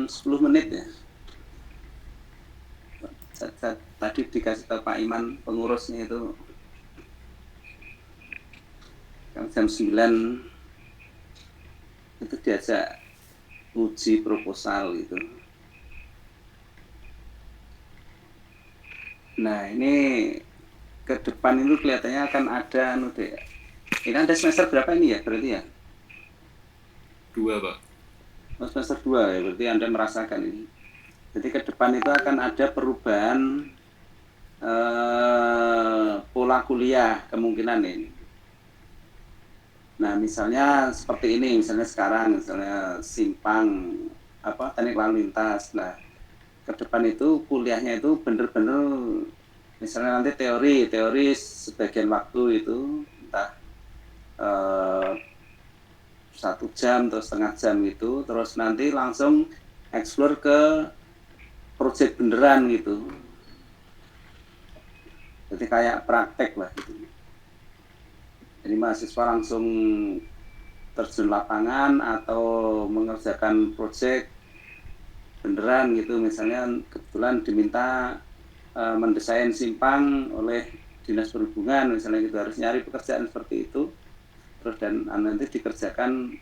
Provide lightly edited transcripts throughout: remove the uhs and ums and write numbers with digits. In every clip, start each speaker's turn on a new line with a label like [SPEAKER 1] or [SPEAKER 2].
[SPEAKER 1] 10 menit ya. Tadi dikasih tahu Pak Iman pengurusnya itu jam 9 itu diajak uji proposal gitu. Nah ini ke depan itu kelihatannya akan ada ini ada semester berapa ini ya berarti ya?
[SPEAKER 2] 2 Pak.
[SPEAKER 1] Semester 2 ya, berarti Anda merasakan ini. Jadi ke depan itu akan ada perubahan pola kuliah kemungkinan ini. Nah misalnya seperti ini, misalnya sekarang, misalnya simpang teknik lalu lintas. Nah ke depan itu kuliahnya itu bener-bener misalnya nanti teori sebagian waktu itu entah 1 jam atau setengah jam gitu, terus nanti langsung explore ke project beneran gitu. Jadi kayak praktek lah gitu. Jadi mahasiswa langsung terjun lapangan atau mengerjakan project beneran gitu. Misalnya kebetulan diminta mendesain simpang oleh dinas perhubungan misalnya gitu, harus nyari pekerjaan seperti itu. Terus dan nanti dikerjakan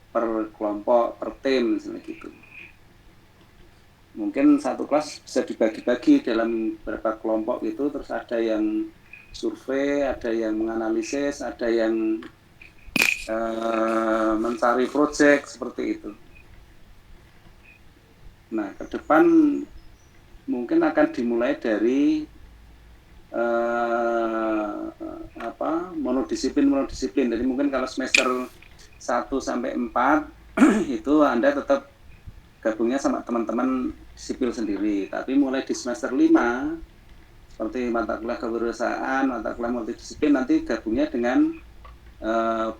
[SPEAKER 1] per kelompok, per tim misalnya gitu. Mungkin satu kelas bisa dibagi-bagi dalam beberapa kelompok gitu, terus ada yang survei, ada yang menganalisis, ada yang mencari proyek seperti itu. Nah, ke depan mungkin akan dimulai dari monodisiplin. Jadi mungkin kalau semester 1 sampai 4 itu Anda tetap gabungnya sama teman-teman sipil sendiri. Tapi mulai di semester 5 seperti mata kuliah kewirausahaan, mata kuliah multidisiplin, nanti gabungnya dengan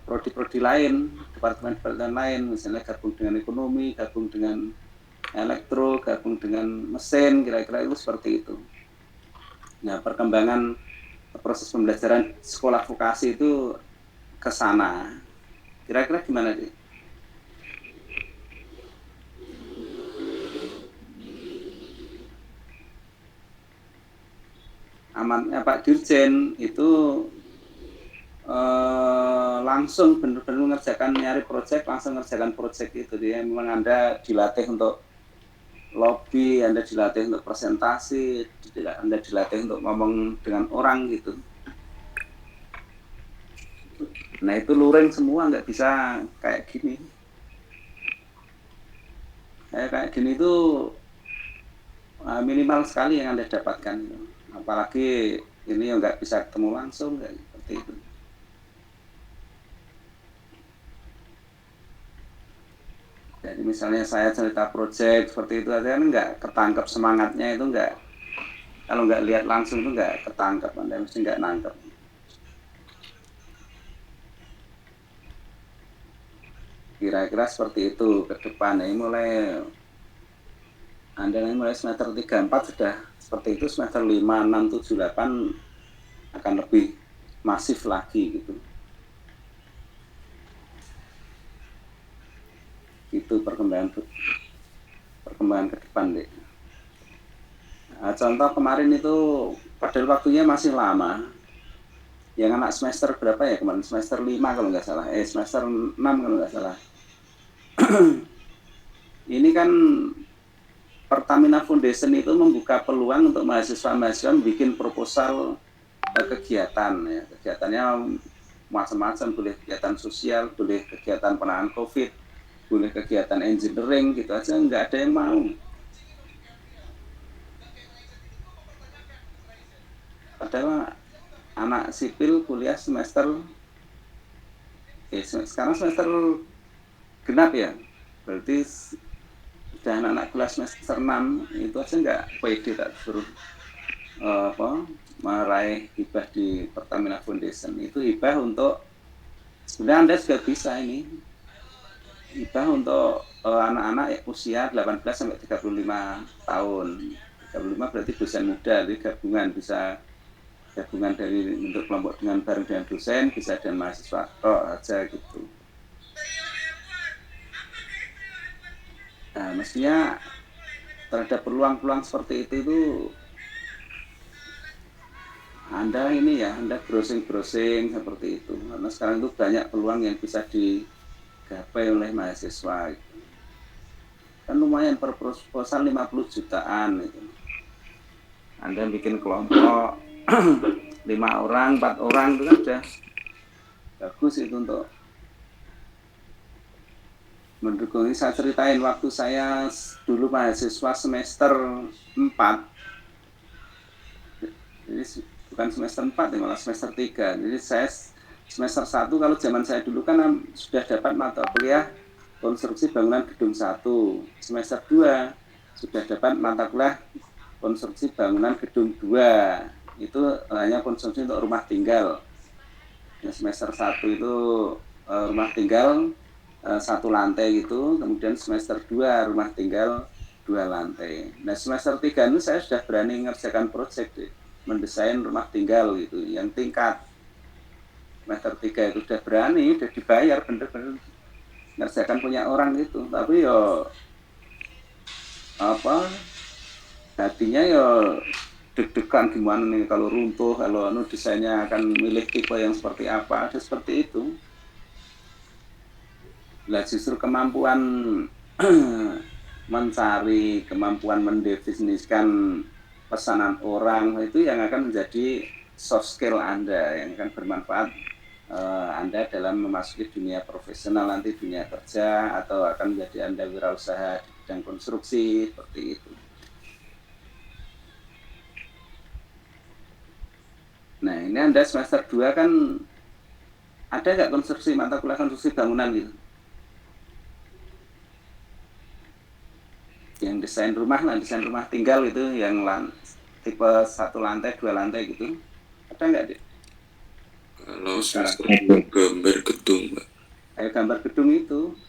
[SPEAKER 1] prodi-prodi lain, departemen-departemen lain, misalnya gabung dengan ekonomi, gabung dengan elektro, gabung dengan mesin, kira-kira itu seperti itu. Nah, perkembangan proses pembelajaran sekolah vokasi itu ke sana. Kira-kira gimana sih? Amannya Pak Dirjen itu langsung benar-benar mengerjakan nyari proyek, langsung mengerjakan proyek itu. Dia memang Anda dilatih untuk lobby, Anda dilatih untuk presentasi, Anda dilatih untuk ngomong dengan orang gitu. Nah itu luring semua, nggak bisa kayak gini. Kayak gini tuh minimal sekali yang Anda dapatkan. Apalagi ini yang nggak bisa ketemu langsung, kayak seperti itu. Jadi misalnya saya cerita project seperti itu aja kan nggak ketangkep semangatnya itu nggak, kalau nggak lihat langsung itu nggak ketangkep, Anda mesti nggak nangkep. Kira-kira seperti itu ke depan. Ini mulai semester 3-4 sudah seperti itu, semester 5, 6, 7, 8 akan lebih masif lagi gitu. Itu perkembangan ke depan deh. Nah, contoh kemarin itu padahal waktunya masih lama. Yang anak semester berapa ya kemarin? Semester 5 kalau nggak salah. Semester 6 kalau nggak salah. Ini kan Pertamina Foundation itu membuka peluang untuk mahasiswa-mahasiswa bikin proposal kegiatan ya. Kegiatannya macam-macam, boleh kegiatan sosial, boleh kegiatan penanganan COVID, boleh kegiatan engineering gitu aja, nggak ada yang mau. Padahal anak sipil kuliah sekarang semester genap ya, berarti sudah anak-anak kelas semester 6 itu aja nggak pede tak suruh meraih hibah di Pertamina Foundation. Itu hibah untuk, sebenarnya Anda juga bisa ini, hibah untuk anak-anak usia 18 sampai 35 tahun. 35 berarti dosen muda, jadi gabungan dari untuk kelompok dengan bareng dengan dosen, bisa dengan mahasiswa aja gitu. Nah, mestinya terhadap peluang-peluang seperti itu Anda ini ya, Anda browsing-browsing seperti itu. Karena sekarang itu banyak peluang yang bisa digapai oleh mahasiswa. Kan lumayan per proposal 50 jutaan itu. Anda bikin kelompok 5 orang, 4 orang itu kan sudah bagus itu untuk mendukung. Ini saya ceritain waktu saya dulu mahasiswa semester 4. Jadi bukan semester 4 ya, malah semester 3. Jadi saya semester 1 kalau zaman saya dulu kan sudah dapat mata kuliah konstruksi bangunan gedung 1. Semester 2 sudah dapat mata kuliah konstruksi bangunan gedung 2. Itu hanya konstruksi untuk rumah tinggal. Ya, semester 1 itu rumah tinggal 1 lantai gitu, kemudian semester 2 rumah tinggal 2 lantai. Nah, semester 3 itu saya sudah berani mengerjakan proyek mendesain rumah tinggal gitu, yang tingkat. Semester 3 itu sudah berani, sudah dibayar bener-bener mengerjakan punya orang gitu. Tapi yo apa hatinya yo deg-degan gimana nih kalau runtuh, kalau desainnya akan milih tipe yang seperti apa, ada seperti itu. Lah justru kemampuan mencari, kemampuan mendefinisikan pesanan orang itu yang akan menjadi soft skill Anda, yang akan bermanfaat Anda dalam memasuki dunia profesional nanti, dunia kerja, atau akan menjadi Anda wirausaha di bidang konstruksi seperti itu. Nah, ini Anda semester 2 kan ada nggak konstruksi, mata kuliah konstruksi bangunan gitu? Yang desain rumah lah, desain rumah tinggal itu yang tipe 1 lantai, 2 lantai gitu. Ada nggak, Dik?
[SPEAKER 2] Kalau semester 2 gambar gedung, Pak.
[SPEAKER 1] Kayak gambar gedung itu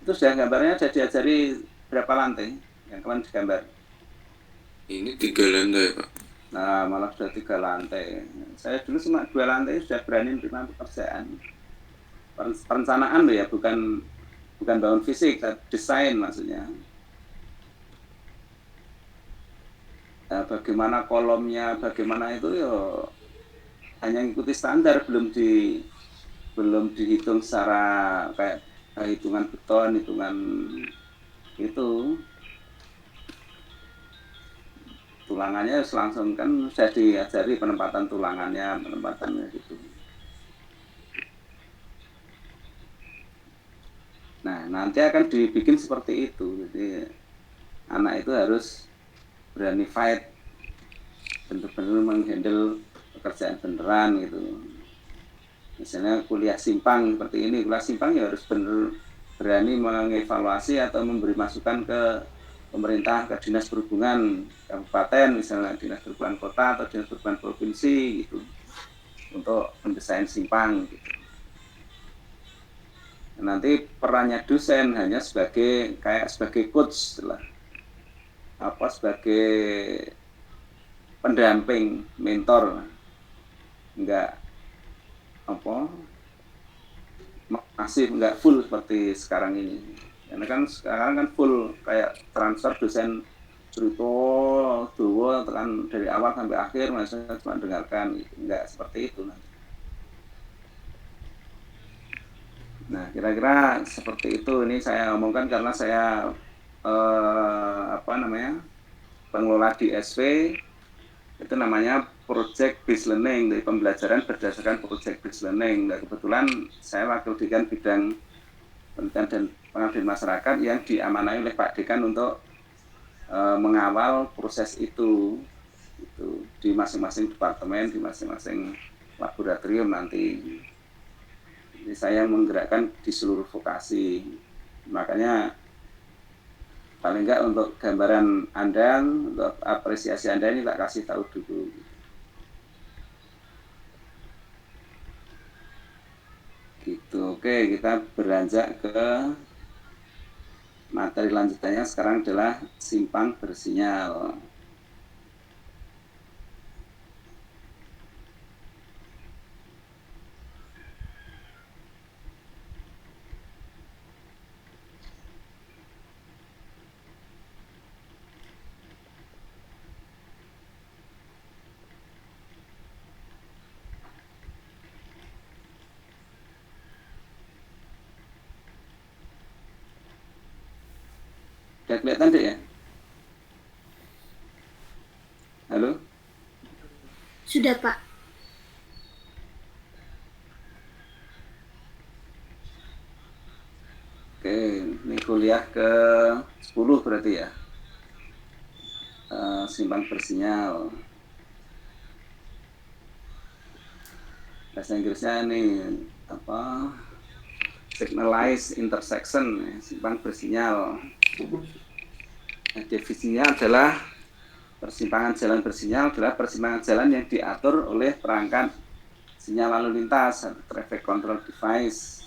[SPEAKER 1] sudah gambarnya sudah diajari berapa lantai yang kemarin digambar?
[SPEAKER 2] Ini 3 lantai, Pak.
[SPEAKER 1] Nah, malah sudah 3 lantai. Saya dulu cuma 2 lantai sudah berani menerima pekerjaan. Perencanaan loh ya, bukan bangun fisik, desain maksudnya. Nah, bagaimana kolomnya, bagaimana itu ya hanya mengikuti standar, belum dihitung secara kayak hitungan beton, hitungan itu. Tulangannya langsung kan saya diajari penempatan tulangannya, penempatannya gitu. Nah, nanti akan dibikin seperti itu. Jadi anak itu harus berani fight, benar-benar menghandle pekerjaan beneran gitu. Misalnya kuliah simpang seperti ini, kuliah simpang ya harus benar berani mengevaluasi atau memberi masukan ke pemerintah, ke dinas perhubungan kabupaten, misalnya dinas perhubungan kota atau dinas perhubungan provinsi gitu, untuk mendesain simpang gitu. Nanti perannya dosen hanya sebagai coach lah, sebagai pendamping, mentor, enggak masih enggak full seperti sekarang ini. Karena kan sekarang kan full kayak transfer dosen cerita dua kan dari awal sampai akhir, maksudnya cuma dengarkan gitu. Enggak seperti itu nanti. Nah, kira-kira seperti itu. Ini saya omongkan karena saya pengelola di SV, itu namanya project based learning, dari pembelajaran berdasarkan project based learning. Nah, kebetulan saya wakil dekan bidang penelitian dan pengabdian masyarakat yang diamanai oleh Pak Dekan untuk mengawal proses itu di masing-masing departemen, di masing-masing laboratorium nanti. Jadi saya menggerakkan di seluruh vokasi. Makanya paling enggak untuk gambaran Anda, untuk apresiasi Anda ini tak kasih tahu dulu. Gitu. Oke, kita beranjak ke materi lanjutannya. Sekarang adalah simpang bersinyal. Sudah kelihatan deh ya? Halo?
[SPEAKER 3] Sudah, Pak.
[SPEAKER 1] Oke, ini kuliah ke 10 berarti ya. Simpang bersinyal. Bahasa Inggrisnya ini apa? Signalized intersection, simpang bersinyal. Nah, definisinya adalah persimpangan jalan bersinyal adalah persimpangan jalan yang diatur oleh perangkat sinyal lalu lintas atau traffic control device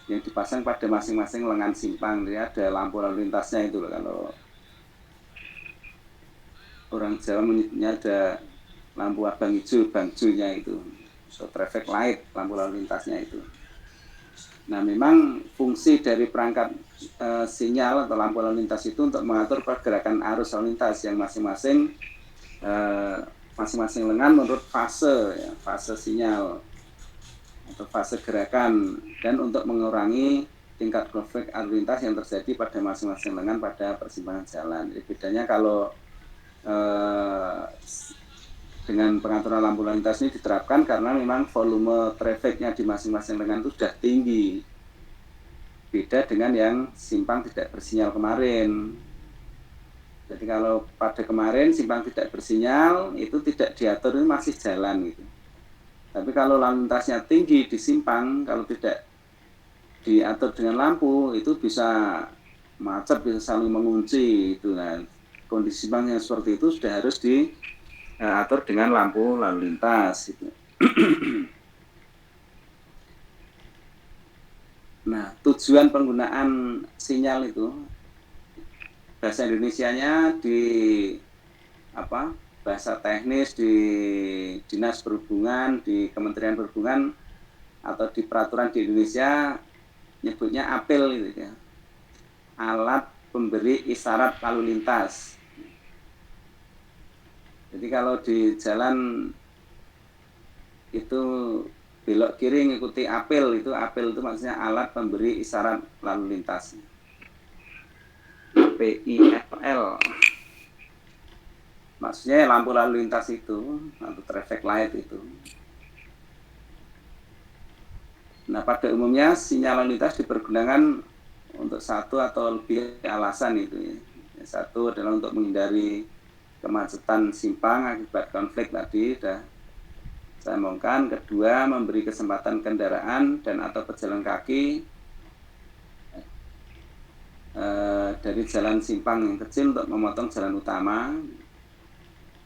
[SPEAKER 1] yang dipasang pada masing-masing lengan simpang. Jadi ada lampu lalu lintasnya itu loh, kalau orang Jawa menyebutnya ada lampu abang hijau, bangjunya itu. So traffic light, lampu lalu lintasnya itu. Nah, memang fungsi dari perangkat sinyal atau lampu lalu lintas itu untuk mengatur pergerakan arus lalu lintas yang masing-masing lengan menurut fase, ya, fase sinyal atau fase gerakan, dan untuk mengurangi tingkat konflik arus lintas yang terjadi pada masing-masing lengan pada persimpangan jalan. Jadi bedanya kalau dengan pengaturan lampu lalu lintas ini diterapkan karena memang volume trafficnya di masing-masing lengan itu sudah tinggi. Beda dengan yang simpang tidak bersinyal kemarin. Jadi kalau pada kemarin simpang tidak bersinyal itu tidak diatur, ini masih jalan gitu. Tapi kalau lalu lintasnya tinggi di simpang, kalau tidak diatur dengan lampu itu bisa macet, bisa saling mengunci itu. Nah, kondisi simpang yang seperti itu sudah harus diatur dengan lampu lalu lintas gitu. Nah, tujuan penggunaan sinyal itu bahasa Indonesianya di bahasa teknis di Dinas Perhubungan, di Kementerian Perhubungan atau di peraturan di Indonesia nyebutnya APIL gitu ya. Alat pemberi isyarat lalu lintas. Jadi kalau di jalan itu belok kiri ngikuti APIL, itu maksudnya alat pemberi isyarat lalu lintas. PIL. Maksudnya lampu lalu lintas itu, atau traffic light itu. Nah, pada umumnya sinyal lalu lintas dipergunakan untuk satu atau lebih alasan itu ya. Satu adalah untuk menghindari kemacetan simpang akibat konflik tadi sudah saya omongkan. Kedua, memberi kesempatan kendaraan dan atau pejalan kaki dari jalan simpang yang kecil untuk memotong jalan utama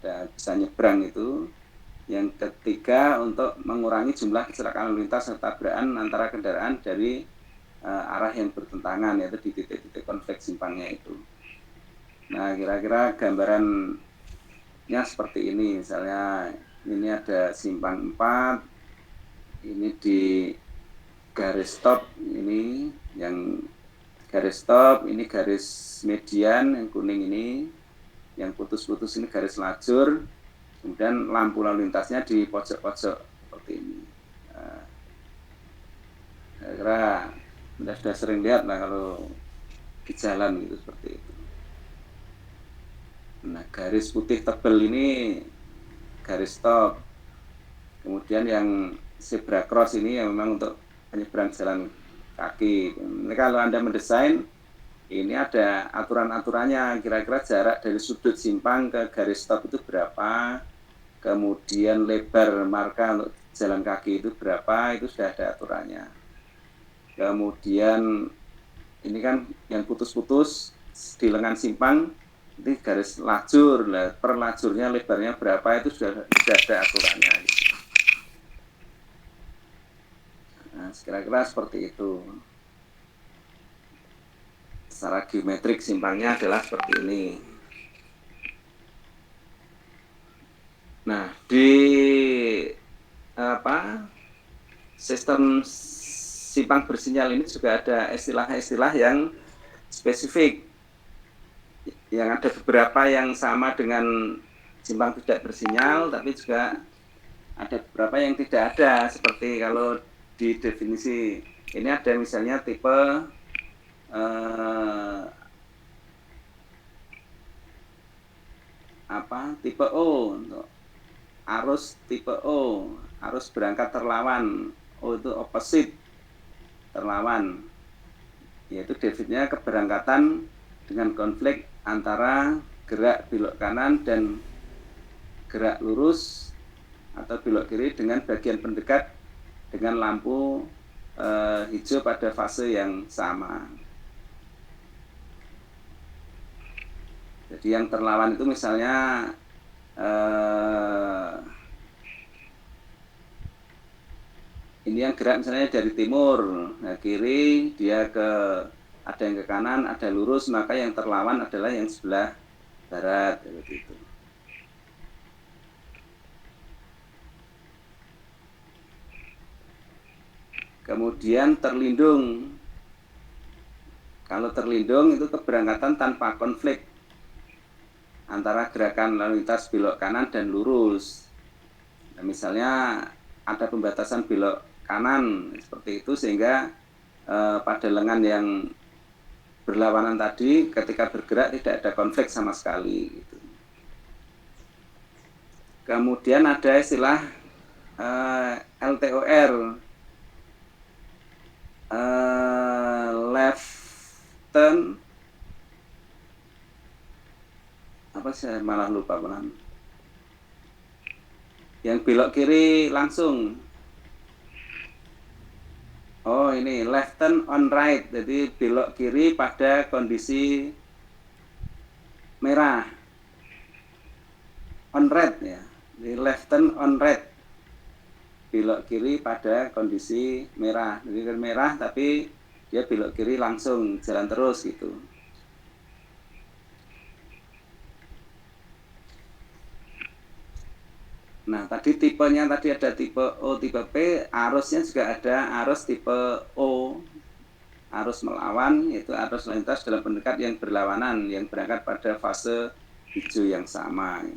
[SPEAKER 1] dan bisa nyebrang itu. Yang ketiga, untuk mengurangi jumlah kecelakaan lalu lintas serta tabrakan antara kendaraan dari arah yang bertentangan, yaitu di titik-titik konflik simpangnya itu. Nah, kira-kira gambarannya seperti ini. Misalnya ini ada simpang 4, ini di garis stop, ini yang garis stop, ini garis median yang kuning ini, yang putus-putus ini garis lajur, kemudian lampu lalu lintasnya di pojok-pojok seperti ini. Nah, kira-kira sudah sering lihat lah kalau di jalan gitu seperti itu. Nah, garis putih tebal ini garis stop. Kemudian yang zebra cross ini yang memang untuk penyeberang jalan kaki. Ini kalau Anda mendesain, ini ada aturan-aturannya, kira-kira jarak dari sudut simpang ke garis stop itu berapa, kemudian lebar marka untuk jalan kaki itu berapa, itu sudah ada aturannya. Kemudian ini kan yang putus-putus di lengan simpang, ini garis lajur, per lajurnya lebarnya berapa, itu sudah ada aturannya. Nah, kira-kira seperti itu. Secara geometrik simpangnya adalah seperti ini. Nah, di sistem simpang bersinyal ini juga ada istilah-istilah yang spesifik. Yang ada beberapa yang sama dengan simpang tidak bersinyal, tapi juga ada beberapa yang tidak ada. Seperti kalau di definisi ini ada misalnya tipe tipe O untuk arus tipe O, arus berangkat terlawan. O itu opposite, terlawan, yaitu debitnya keberangkatan dengan konflik antara gerak belok kanan dan gerak lurus atau belok kiri dengan bagian pendekat dengan lampu hijau pada fase yang sama. Jadi yang terlawan itu misalnya ini yang gerak misalnya dari timur, nah kiri dia ada yang ke kanan, ada lurus, maka yang terlawan adalah yang sebelah barat, seperti itu. Kemudian terlindung. Kalau terlindung itu keberangkatan tanpa konflik antara gerakan lalu lintas belok kanan dan lurus. Nah, misalnya ada pembatasan belok kanan seperti itu sehingga pada lengan yang berlawanan tadi ketika bergerak tidak ada konflik sama sekali. Gitu. Kemudian ada istilah LTOR, left turn, apa saya malah lupa pelan. Yang belok kiri langsung. Oh ini left turn on right, jadi belok kiri pada kondisi merah, on red ya, jadi left turn on red, belok kiri pada kondisi merah, jadi merah tapi dia belok kiri langsung jalan terus gitu. Nah, tadi tipenya tadi ada tipe O, tipe P, arusnya juga ada arus tipe O, arus melawan, yaitu arus lintas dalam pendekat yang berlawanan, yang berangkat pada fase hijau yang sama.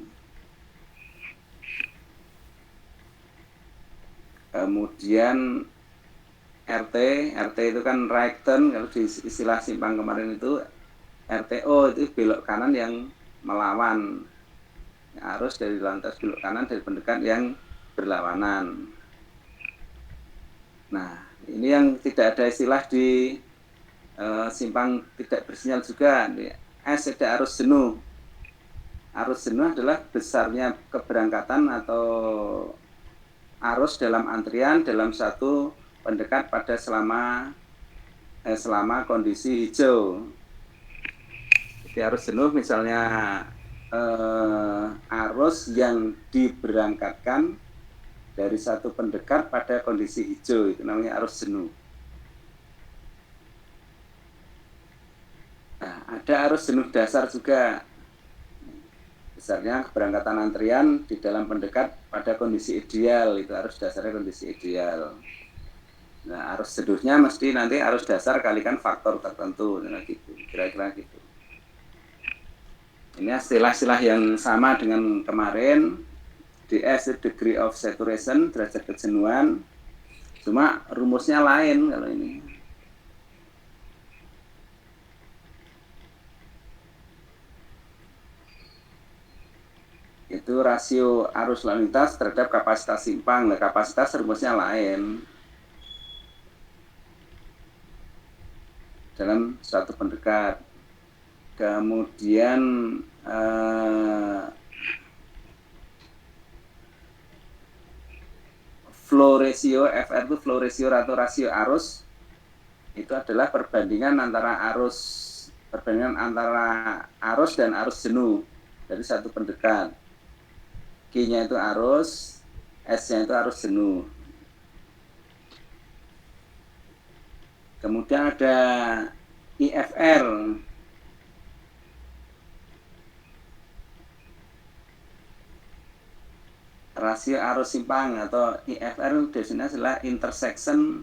[SPEAKER 1] Kemudian RT itu kan right turn, kalau di istilah simpang kemarin itu RTO itu belok kanan yang melawan. Arus dari lantas belok kanan dari pendekat yang berlawanan. Nah, ini yang tidak ada istilah di simpang tidak bersinyal juga. S ada arus jenuh. Arus jenuh adalah besarnya keberangkatan atau arus dalam antrian dalam satu pendekat pada selama kondisi hijau. Jadi arus jenuh misalnya arus yang diberangkatkan dari satu pendekat pada kondisi hijau, itu namanya arus jenuh. Nah, ada arus jenuh dasar juga, besarnya keberangkatan antrian di dalam pendekat pada kondisi ideal, itu arus dasarnya kondisi ideal. Nah, arus jenuhnya mesti nanti arus dasar kalikan faktor tertentu, gitu, kira-kira gitu. Ini istilah-istilah yang sama dengan kemarin. DS degree of saturation, derajat kejenuhan. Cuma rumusnya lain kalau ini. Itu rasio arus lalu lintas terhadap kapasitas simpang. Nah, kapasitas rumusnya lain. Dalam suatu pendekat. Kemudian flow ratio, FR itu flow ratio atau rasio arus, itu adalah perbandingan antara arus dan arus jenuh dari satu pendekat. Q-nya itu arus, S-nya itu arus jenuh. Kemudian ada IFR, rasio arus simpang, atau IFR definisinya adalah intersection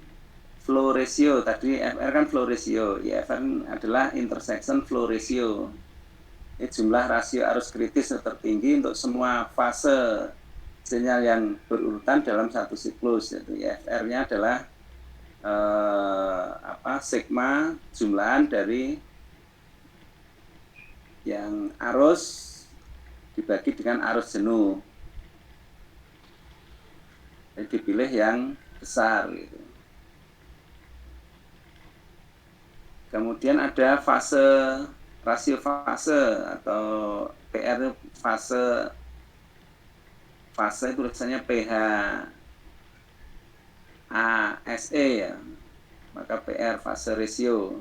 [SPEAKER 1] flow ratio. Tadi FR kan flow ratio, IFR adalah intersection flow ratio. Ini jumlah rasio arus kritis tertinggi untuk semua fase sinyal yang berurutan dalam satu siklus. Yaitu IFR-nya adalah sigma jumlahan dari yang arus dibagi dengan arus jenuh. Jadi dipilih yang besar gitu. Kemudian ada rasio fase atau PR fase tulisannya PH ASE ya. Maka PR fase ratio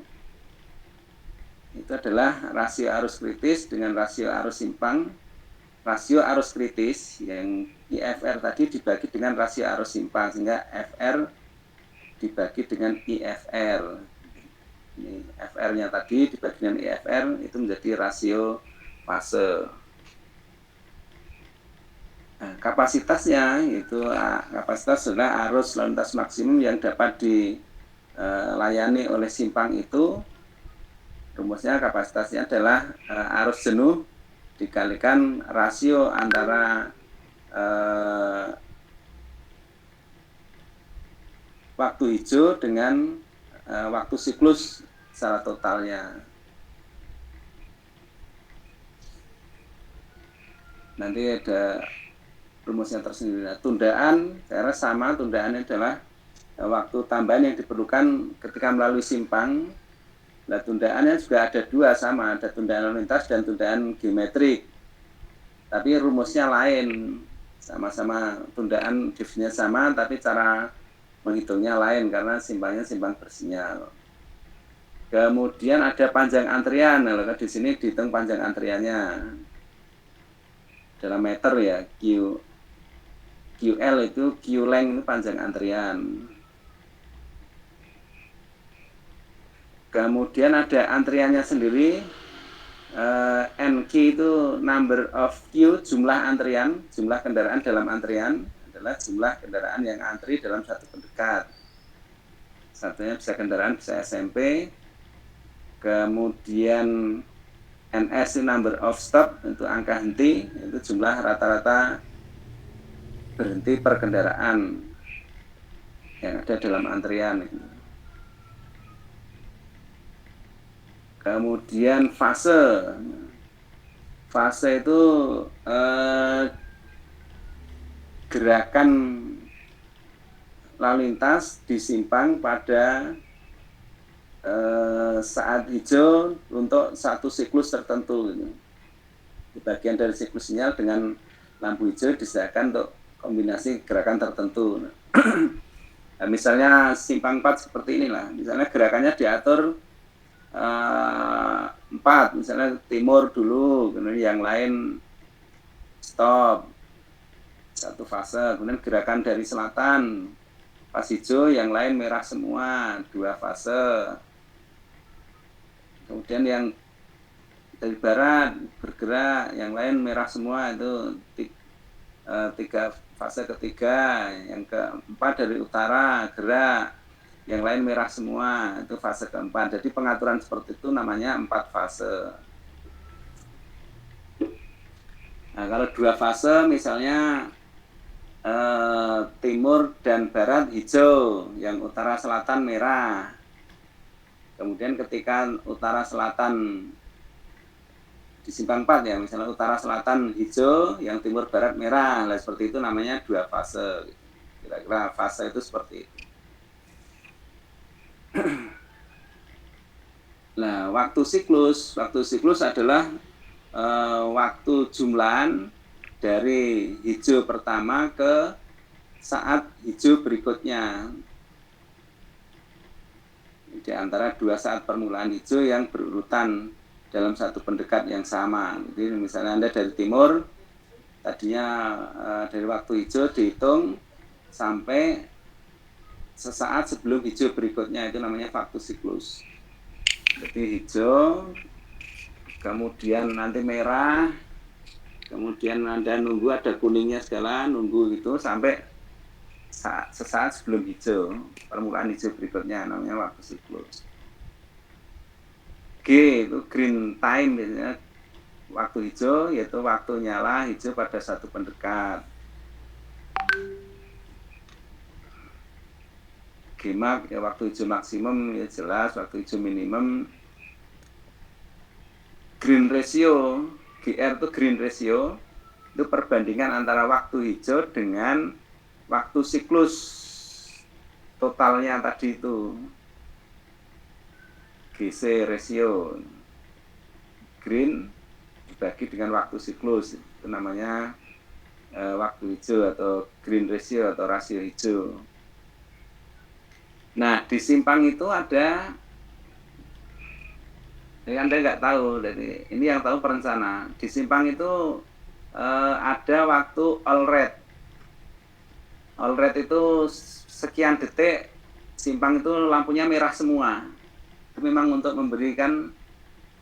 [SPEAKER 1] itu adalah rasio arus kritis dengan rasio arus simpang. Rasio arus kritis yang IFR tadi dibagi dengan rasio arus simpang, sehingga FR dibagi dengan IFR. Ini FR-nya tadi dibagi dengan IFR, itu menjadi rasio fase. Nah, kapasitasnya itu kapasitas adalah arus lalu lintas maksimum yang dapat dilayani oleh simpang itu. Rumusnya kapasitasnya adalah arus jenuh dikalikan rasio antara waktu hijau dengan waktu siklus secara totalnya. Nanti ada rumusnya tersendiri. Nah, tundaan, saya rasa sama, tundaannya adalah waktu tambahan yang diperlukan ketika melalui simpang. Nah, tundaannya juga ada dua sama, ada tundaan lalu lintas dan tundaan geometrik. Tapi rumusnya lain, sama-sama tundaan definisinya sama, tapi cara menghitungnya lain karena simpangnya simpang bersinyal. Kemudian ada panjang antrian. Nah, di sini dihitung panjang antriannya dalam meter ya. QL itu Q-length itu panjang antrian. Kemudian ada antriannya sendiri. NQ itu number of queue, jumlah antrian, jumlah kendaraan dalam antrian adalah jumlah kendaraan yang antri dalam satu pendekat. Satunya bisa kendaraan, bisa SMP. Kemudian NS itu number of stop, itu angka henti, itu jumlah rata-rata berhenti per kendaraan yang ada dalam antrian. Kemudian fase itu gerakan lalu lintas di simpang pada saat hijau untuk satu siklus tertentu. Di bagian dari siklus sinyal dengan lampu hijau disediakan untuk kombinasi gerakan tertentu. Nah, misalnya simpang 4 seperti inilah. Misalnya gerakannya diatur 4, misalnya timur dulu, kemudian yang lain stop, satu fase. Kemudian gerakan dari selatan pas hijau, yang lain merah semua, 2 fase. Kemudian yang dari barat bergerak, yang lain merah semua, itu 3 fase ketiga. Yang keempat dari utara gerak, yang lain merah semua, itu fase keempat. Jadi pengaturan seperti itu namanya 4 fase. Nah, kalau 2 fase misalnya timur dan barat hijau, yang utara selatan merah. Kemudian ketika utara selatan di simpang 4 ya, misalnya utara selatan hijau, yang timur barat merah. Nah, seperti itu namanya 2 fase. Kira-kira fase itu seperti itu. Nah, waktu siklus adalah waktu jumlahan dari hijau pertama ke saat hijau berikutnya. Di antara 2 saat permulaan hijau yang berurutan dalam satu pendekat yang sama. Jadi misalnya Anda dari timur, tadinya dari waktu hijau dihitung sampai sesaat sebelum hijau berikutnya, itu namanya waktu siklus. Jadi hijau, kemudian nanti merah, kemudian Anda nunggu ada kuningnya segala, nunggu gitu sampai sesaat sebelum hijau, permulaan hijau berikutnya, namanya waktu siklus. G itu green time, biasanya waktu hijau, yaitu waktu nyala hijau pada satu pendekat. Gmak ya waktu hijau maksimum ya jelas, waktu hijau minimum. Green ratio, GR itu green ratio, Itu perbandingan antara waktu hijau dengan waktu siklus totalnya tadi itu. GC ratio. Green dibagi dengan waktu siklus. Itu namanya waktu hijau atau green ratio atau rasio hijau. Nah, di simpang itu ada, Anda nggak tahu, jadi ini yang tahu perencana. Di simpang itu ada waktu all red. All red itu sekian detik, simpang itu lampunya merah semua. Itu memang untuk memberikan,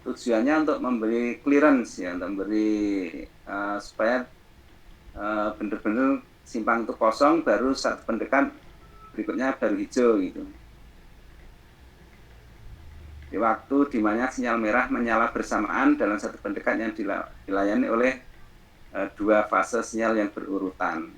[SPEAKER 1] tujuannya untuk memberi clearance ya, untuk memberi supaya benar-benar simpang itu kosong, baru saat pendekat berikutnya baru hijau gitu. Di waktu di mana sinyal merah menyala bersamaan dalam satu pendekat yang dilayani oleh dua fase sinyal yang berurutan.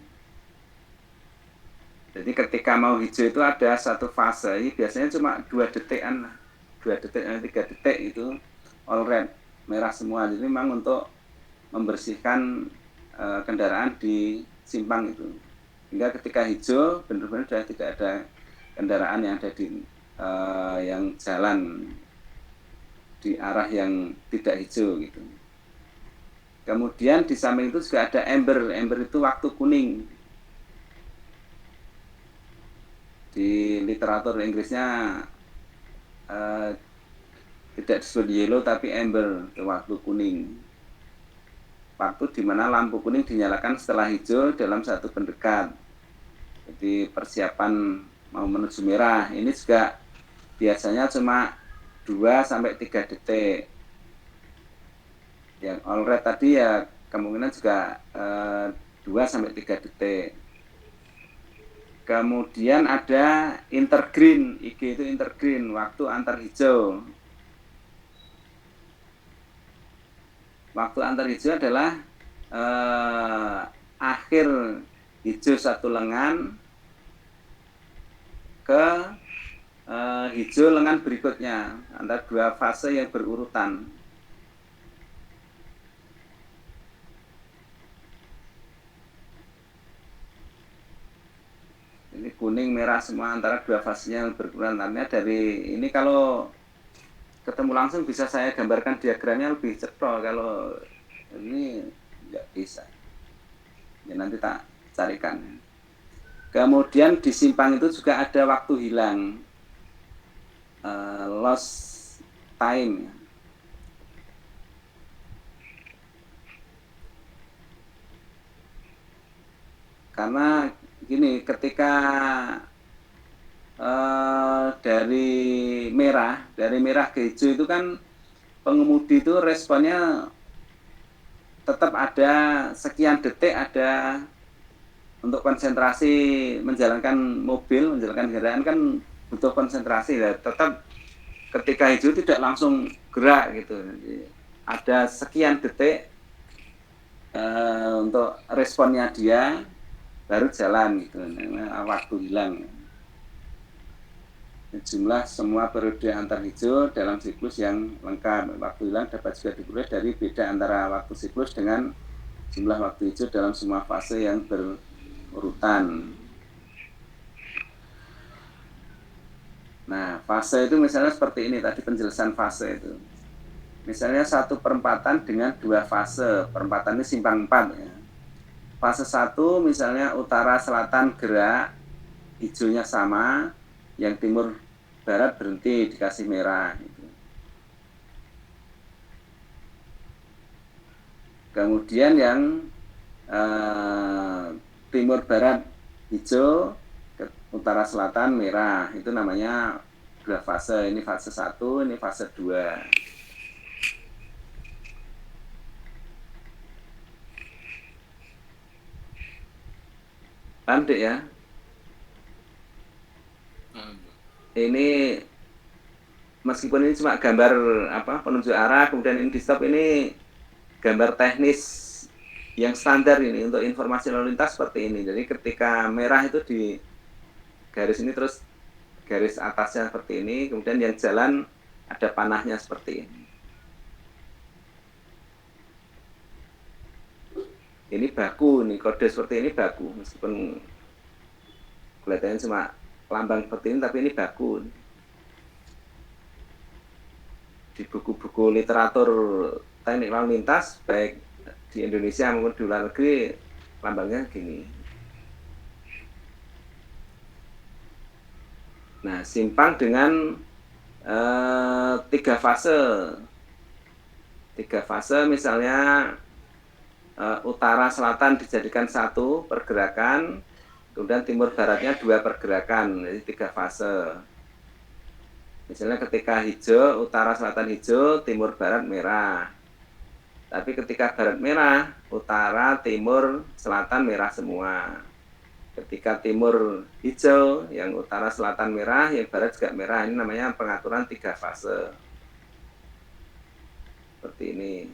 [SPEAKER 1] Jadi ketika mau hijau itu ada satu fase, ini biasanya cuma 2 detikan, 2 detik, 3 detik itu all red, merah semua. Jadi memang untuk membersihkan kendaraan di simpang itu. Hingga ketika hijau, benar-benar sudah tidak ada kendaraan yang ada di yang jalan di arah yang tidak hijau gitu. Kemudian di samping itu juga ada amber. Amber itu waktu kuning. Di literatur Inggrisnya tidak disebut yellow tapi amber, waktu kuning. Waktu di mana lampu kuning dinyalakan setelah hijau dalam satu pendekat. Jadi persiapan mau menuju merah. Ini juga biasanya cuma 2-3 detik. Yang all red tadi ya kemungkinan juga 2-3 detik. Kemudian ada intergreen, IG itu intergreen, waktu antar hijau. Waktu antar hijau adalah akhir hijau satu lengan ke hijau lengan berikutnya, antara 2 fase yang berurutan. Ini kuning merah semua antara 2 fasenya yang berurutan. Artinya dari ini kalau ketemu langsung bisa saya gambarkan diagramnya lebih cepat, kalau ini nggak bisa ya, nanti tak carikan. Kemudian di simpang itu juga ada waktu hilang, lost time. Karena gini, ketika dari merah ke hijau itu kan pengemudi itu responnya tetap ada sekian detik, ada untuk konsentrasi menjalankan mobil, menjalankan kendaraan kan butuh konsentrasi ya. Tetap ketika hijau tidak langsung gerak gitu. Jadi, ada sekian detik untuk responnya dia baru jalan gitu. Waktu hilang. Jumlah semua periode antar hijau dalam siklus yang lengkap. Waktu hilang dapat juga diperoleh dari beda antara waktu siklus dengan jumlah waktu hijau dalam semua fase yang berurutan. Nah, fase itu misalnya seperti ini tadi penjelasan fase itu. Misalnya satu perempatan dengan 2 fase. Perempatan ini simpang 4 ya. Fase 1 misalnya utara selatan gerak, hijaunya sama, yang timur barat berhenti dikasih merah gitu. Kemudian yang timur barat hijau, utara selatan merah, itu namanya 2 fase. Ini fase 1, ini fase 2. Paham Dek ya? Ini meskipun ini cuma gambar penunjuk arah, kemudian ini di stop, ini gambar teknis yang standar ini untuk informasi lalu lintas seperti ini. Jadi ketika merah itu di garis ini, terus garis atasnya seperti ini, kemudian yang jalan ada panahnya seperti ini. ini baku, nih kode seperti ini baku, meskipun kelihatannya cuma lambang seperti ini, tapi ini baku. Di buku-buku literatur teknik lalu lintas, baik di Indonesia maupun di luar negeri, lambangnya gini. Nah, simpang dengan 3 fase. 3 fase misalnya utara selatan dijadikan 1 pergerakan, kemudian timur baratnya 2 pergerakan, jadi 3 fase. Misalnya ketika hijau, utara selatan hijau, timur barat merah. Tapi ketika barat merah, utara, timur, selatan merah semua. Ketika timur hijau, yang utara selatan merah, yang barat juga merah. Ini namanya pengaturan 3 fase. Seperti ini.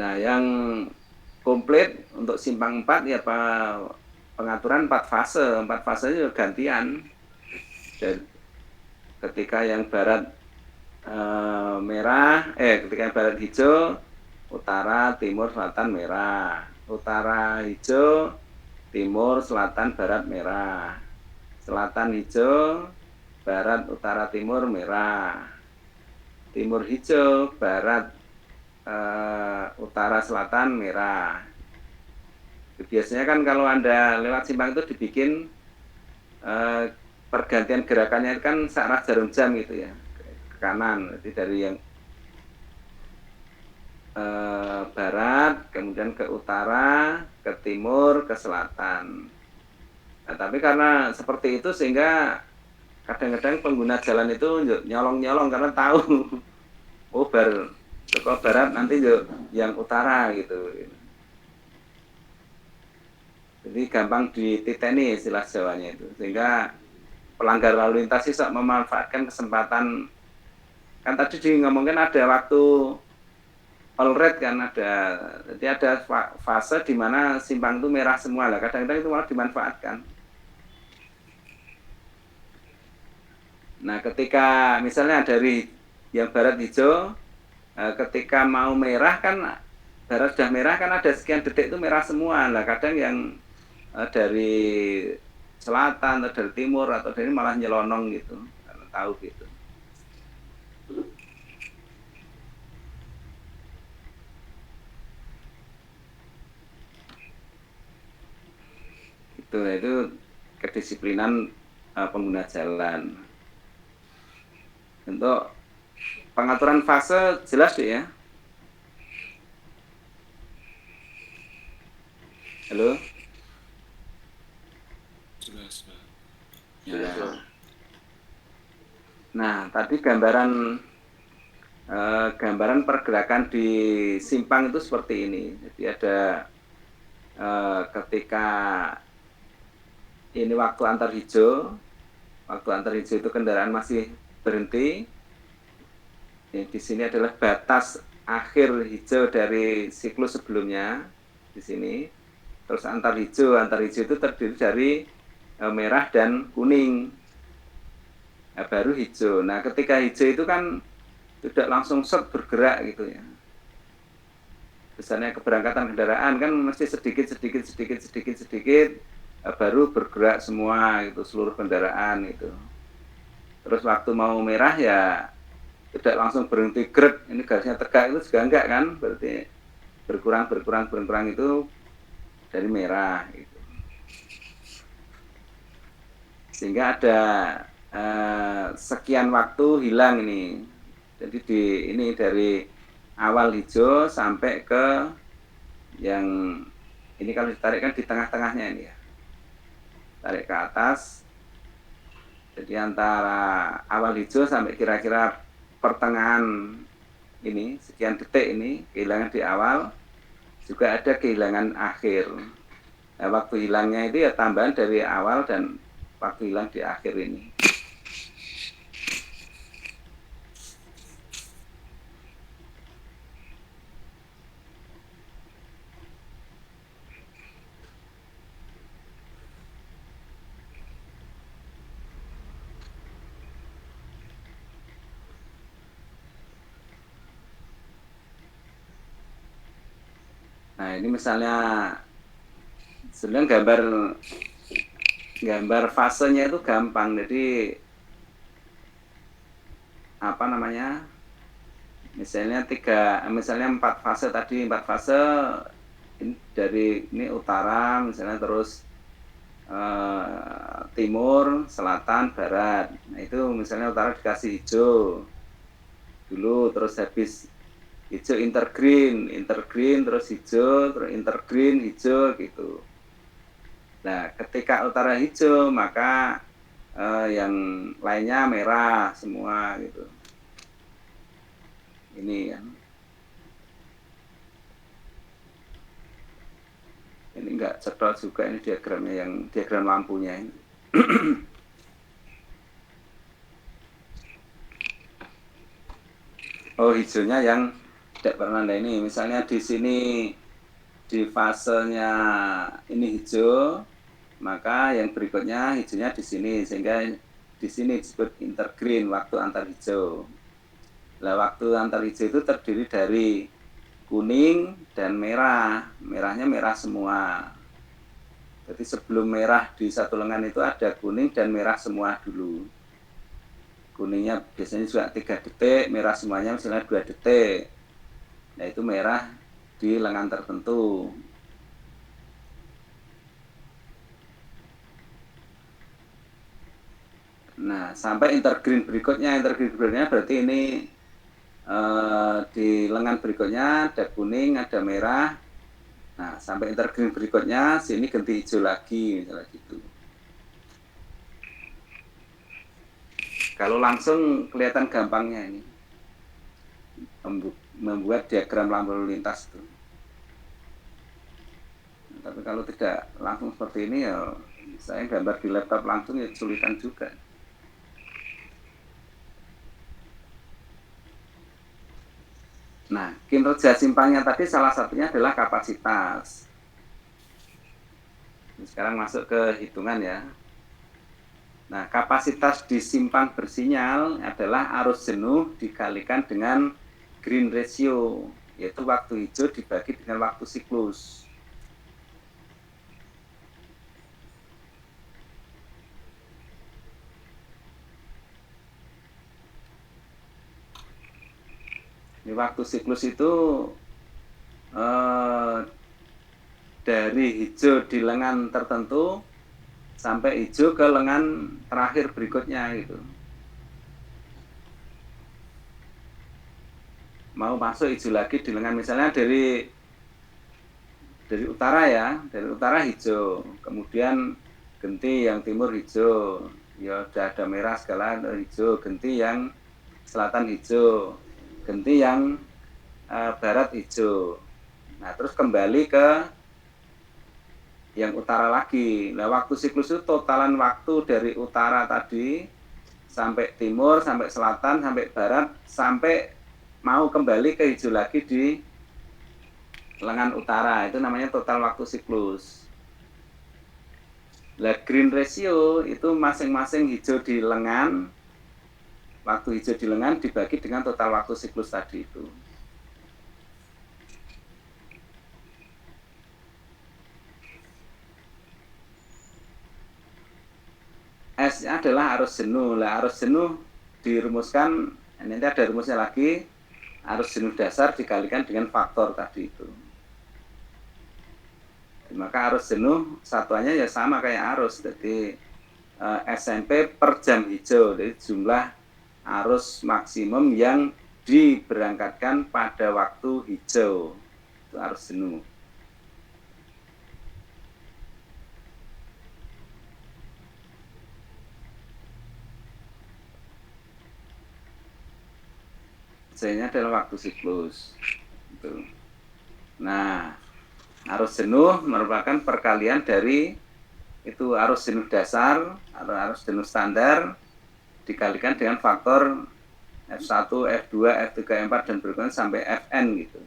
[SPEAKER 1] Nah, yang komplit untuk simpang 4 ya pengaturan 4 fase. 4 fase itu gantian. Dan ketika yang barat merah, ketika yang barat hijau, utara, timur, selatan merah. Utara hijau, timur, selatan, barat merah. Selatan hijau, barat, utara, timur merah. Timur hijau, barat, utara, selatan merah. Biasanya kan kalau Anda lewat simpang itu dibikin pergantian gerakannya kan searah jarum jam gitu ya, ke kanan. Jadi dari yang barat, kemudian ke utara, ke timur, ke selatan. Nah, tapi karena seperti itu sehingga kadang-kadang pengguna jalan itu nyolong-nyolong karena tahu oh ke barat nanti yang utara gitu. Jadi gampang dititeni istilah Jawanya itu. Sehingga pelanggar lalu lintas bisa memanfaatkan kesempatan. Kan tadi ngomongin ada waktu all red kan ada. Jadi ada fase di mana simpang itu merah semua lah. Kadang-kadang itu malah dimanfaatkan. Nah, ketika misalnya dari yang barat hijau, ketika mau merah kan barat sudah merah kan ada sekian detik itu merah semua. Lah kadang yang dari selatan atau dari timur atau dari malah nyelonong gitu, karena tahu gitu. Itu kedisiplinan pengguna jalan. Untuk pengaturan fase jelas deh ya. Halo.
[SPEAKER 2] Jelas, Pak.
[SPEAKER 1] Ya. Nah, tadi gambaran pergerakan di simpang itu seperti ini. Jadi ada ketika ini waktu antar hijau itu kendaraan masih berhenti. Di sini adalah batas akhir hijau dari siklus sebelumnya di sini. Terus antar hijau itu terdiri dari merah dan kuning. Nah, baru hijau. Nah, ketika hijau itu kan tidak langsung bergerak gitu ya. Misalnya keberangkatan kendaraan kan mesti sedikit baru bergerak semua itu seluruh kendaraan itu. Terus waktu mau merah ya tidak langsung berhenti grek, ini garisnya tegak itu juga enggak kan, berarti berkurang itu dari merah gitu. Sehingga ada sekian waktu hilang ini. Jadi ini dari awal hijau sampai ke yang ini kalau ditarik kan di tengah-tengahnya ini ya. Tarik ke atas. Jadi antara awal hijau sampai kira-kira pertengahan ini, sekian detik ini, kehilangan di awal, juga ada kehilangan akhir. Nah, waktu hilangnya itu ya tambahan dari awal dan waktu hilang di akhir ini. Nah, ini misalnya sebenarnya gambar fasenya itu gampang. Jadi apa namanya? Misalnya 4 fase tadi, 4 fase ini dari ini utara misalnya, terus timur, selatan, barat. Nah, itu misalnya utara dikasih hijau dulu, terus habis hijau intergreen, terus hijau, terus intergreen, hijau gitu. Nah, ketika utara hijau, maka yang lainnya merah semua gitu. Ini kan. Ini enggak cetol juga, ini diagramnya, yang diagram lampunya ini. Oh, hijaunya yang tidak bertanda ini. Misalnya di sini di fasenya ini hijau, maka yang berikutnya hijaunya di sini, sehingga di sini disebut intergreen, waktu antar hijau. Nah, waktu antar hijau itu terdiri dari kuning dan merah. Merahnya merah semua. Jadi sebelum merah di satu lengan itu ada kuning dan merah semua dulu. Kuningnya biasanya juga 3 detik, merah semuanya misalnya 2 detik. Nah, itu merah di lengan tertentu. Nah, sampai intergreen berikutnya berarti ini di lengan berikutnya ada kuning, ada merah. Nah, sampai intergreen berikutnya sini ganti hijau lagi, misalnya gitu. Kalau langsung kelihatan gampangnya ini membuat diagram lampu lalu lintas itu. Nah, tapi kalau tidak langsung seperti ini ya saya gambar di laptop langsung ya kesulitan juga. Nah, kinerja simpangnya tadi salah satunya adalah kapasitas. Sekarang masuk ke hitungan ya. Nah, kapasitas di simpang bersinyal adalah arus jenuh dikalikan dengan green ratio, yaitu waktu hijau dibagi dengan waktu siklus. Ini waktu siklus itu dari hijau di lengan tertentu sampai hijau ke lengan terakhir berikutnya gitu. Mau masuk hijau lagi di lengan, misalnya dari utara ya, dari utara hijau, kemudian ganti yang timur hijau, ya udah ada merah segala, hijau, ganti yang selatan hijau, ganti yang barat hijau. Nah, terus kembali ke yang utara lagi. Nah, waktu siklus itu totalan waktu dari utara tadi sampai timur, sampai selatan, sampai barat, sampai mau kembali ke hijau lagi di lengan utara. Itu namanya total waktu siklus. Nah, green ratio itu masing-masing hijau di lengan, waktu hijau di lengan dibagi dengan total waktu siklus tadi itu. S-nya adalah arus jenuh. Nah, arus jenuh dirumuskan, nanti ada rumusnya lagi, arus jenuh dasar dikalikan dengan faktor tadi itu. Maka arus jenuh satuannya ya sama kayak arus, jadi SMP per jam hijau, jadi jumlah arus maksimum yang diberangkatkan pada waktu hijau, itu arus jenuh. C-nya adalah waktu siklus. Gitu. Nah, arus jenuh merupakan perkalian dari itu arus jenuh dasar atau arus jenuh standar dikalikan dengan faktor F1, F2, F3, F4 dan berikutnya sampai Fn gitu.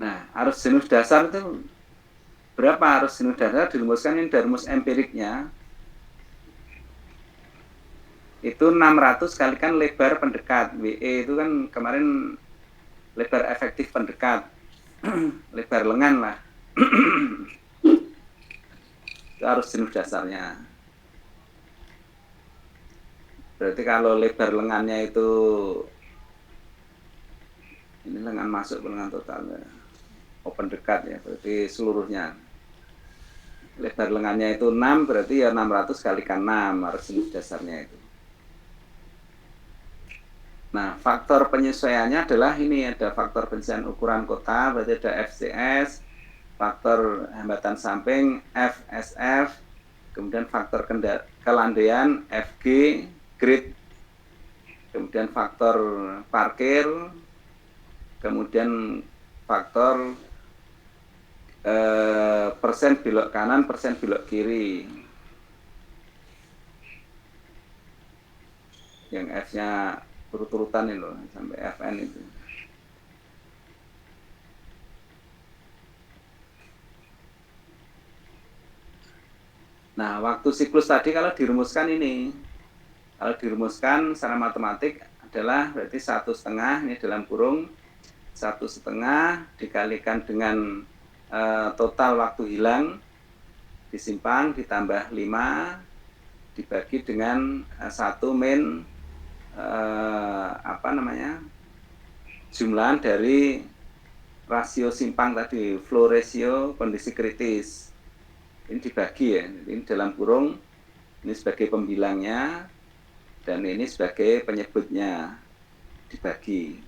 [SPEAKER 1] Nah, arus jenuh dasar itu berapa? Arus jenuh dasar dirumuskan ini dari rumus empiriknya. itu 600 kalikan lebar pendekat. WE itu kan kemarin lebar efektif pendekat. Lebar lengan lah. Itu harus jenuh dasarnya. Berarti kalau lebar lengannya itu, ini lengan masuk ke lengan total ya. Open dekat ya, berarti seluruhnya. Lebar lengannya itu 6, berarti ya 600 kalikan 6 harus jenuh dasarnya itu. Nah, faktor penyesuaiannya adalah ini, ada faktor penyesuaian ukuran kota, berarti ada FCS, faktor hambatan samping FSF, kemudian faktor kelandaian FG, grid, kemudian faktor parkir, kemudian faktor persen belok kanan, persen belok kiri. Yang F-nya urut-urutan ini loh, sampai FN itu. Nah, waktu siklus tadi kalau dirumuskan ini, kalau dirumuskan secara matematik adalah berarti 1,5, ini dalam kurung 1,5 dikalikan dengan total waktu hilang disimpang ditambah 5 dibagi dengan 1 min jumlah dari rasio simpang tadi, flow ratio kondisi kritis. Ini dibagi ya, ini dalam kurung, ini sebagai pembilangnya, dan ini sebagai penyebutnya, dibagi.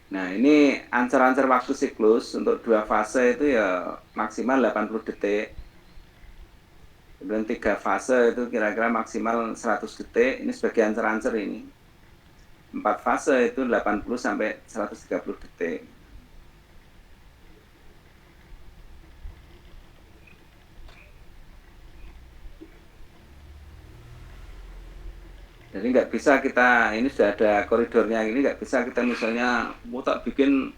[SPEAKER 1] Nah, ini ancer-ancer waktu siklus untuk 2 fase itu ya maksimal 80 detik. Kemudian 3 fase itu kira-kira maksimal 100 detik, ini sebagai ancer-ancer ini. 4 fase itu 80 sampai 130 detik. Jadi nggak bisa kita, ini sudah ada koridornya, ini nggak bisa kita misalnya mau tak bikin